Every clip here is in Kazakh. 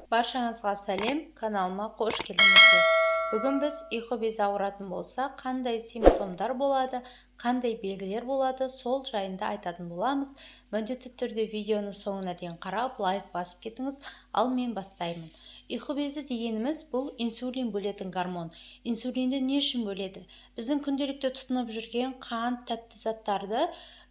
Баршаңызға сәлем, каналыма қош келдіңіздер. Бүгін біз ұйқы безі ауыратын болса, қандай симптомдар болады, қандай белгілер болады, сол жайында айтатын боламыз. Міндетті түрде видеоны соңына дейін қарап, лайк басып кетіңіз, ал мен бастаймын. Ұйқы безі дегеніміз бұл инсулин бөлетін гормон. Инсулинді не үшін бөледі? Біздің күнделікті тұтынып жүрген қант, тәтті заттарды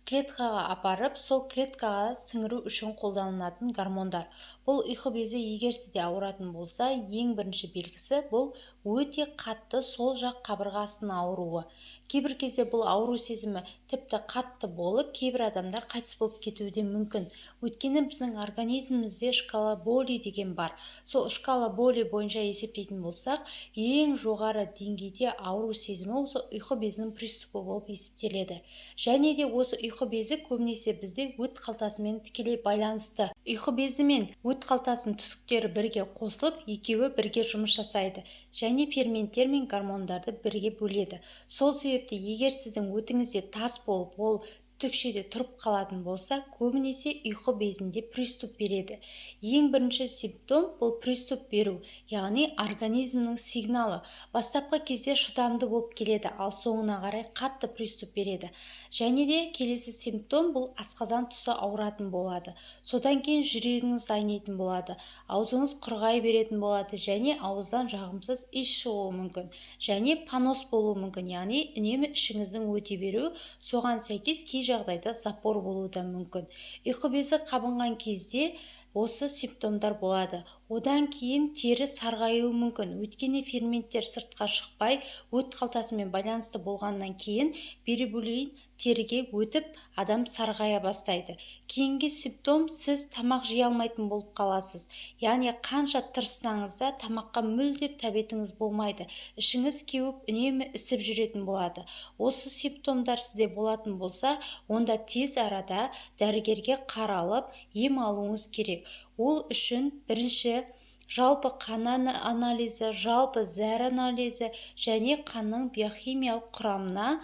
клеткаға апарып, сол клеткаға сіңіру үшін қолданылатын гормондар. Бұл ұйқы безі егер сізде ауыратын болса, ең бірінші белгісі бұл өте қатты сол жақ қабырғасының ауруы. Кейбір кезде бұл ауру сезімі тіпті қатты болып, кейбір адамдар қайтыс болып кетуі де мүмкін. Өйткені біздің организмімізде шкала Боли деген бар. Сол шкала Боли бойынша есептейтін болсақ, ең жоғары деңгейде ауру сезімі осы ұйқы безінің приступы болып есептеледі. Және де осы ұйқы безі көбінесе бізде өт қалтасымен тікелей байланысты. Ұйқы безі мен өт қалтасының түтіктері бірге қосылып, екеуі бірге жұмыс жасайды және ферменттер мен гормондарды бірге бөледі. Сол себепті егер сіздің өтіңізде тас болып, ол түкшеде тұрып қалатын болса, көбінесе ұйқы безінде приступ береді. Ең бірінші симптом бұл приступ беру, яғни организмнің сигналы. Бастапқы кезде шыдамды болып келеді, ал соңына қарай қатты приступ береді. Және де келесі симптом бұл асқазан тұсы ауыратын болады. Содан кейін жүрегіңіз айнитын болады, аузыңыз құрғай беретін болады және ауыздан жағымсыз иіс шығуы мүмкін. Және понос болуы мүмкін, яғни үнемі ішіңіздің өте беру, соған сәйкес кей жағдайда запор болуы да мүмкін. Ұйқы безі қабынған кезде осы симптомдар болады. Одан кейін тері сарғаюы мүмкін. Өйткені ферменттер сыртқа шықпай, өт қалтасымен байланысты болғаннан кейін перибулин теріге өтіп, адам сарғая бастайды. Кейінгі симптом сіз тамақ жей алмайтын болып қаласыз. Яғни қанша тырыссаңыз да тамаққа мүлдем тәбетіңіз болмайды. Ішіңіз кеуіп, үнемі ісіп жүретін болады. Осы симптомдар сізде болатын болса, онда тез арада дәрігерге қаралып, ем алуыңыз керек. Ол үшін бірінші жалпы қан анализі, жалпы зәр анализі және қанның биохимиялық құрамына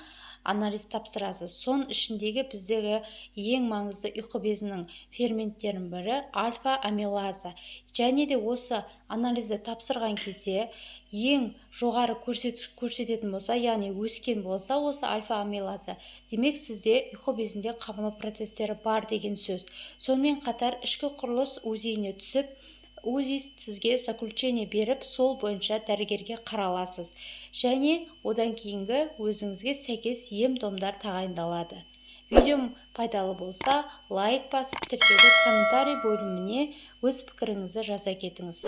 анализ тапсырасыз. Сон ішіндегі біздегі ең маңызды ұйқы безінің ферменттерінің бірі альфа-амилаза. Және де осы анализді тапсырған кезде ең жоғары көрсететін болса, яғни өскен болса, осы альфа-амилаза. Демек сізде ұйқы безінде қабыну процестері бар деген сөз. Сонымен қатар ішкі құрылыс УЗИ-не түсіп, УЗИ сізге заключение беріп, сол бойынша дәрігерге қараласыз. Және одан кейінгі өзіңізге сәйкес ем-домдар тағайындалады. Видеом пайдалы болса, лайк басып, тіркеліп комментарий бөліміне өз пікіріңізді жаза кетіңіз.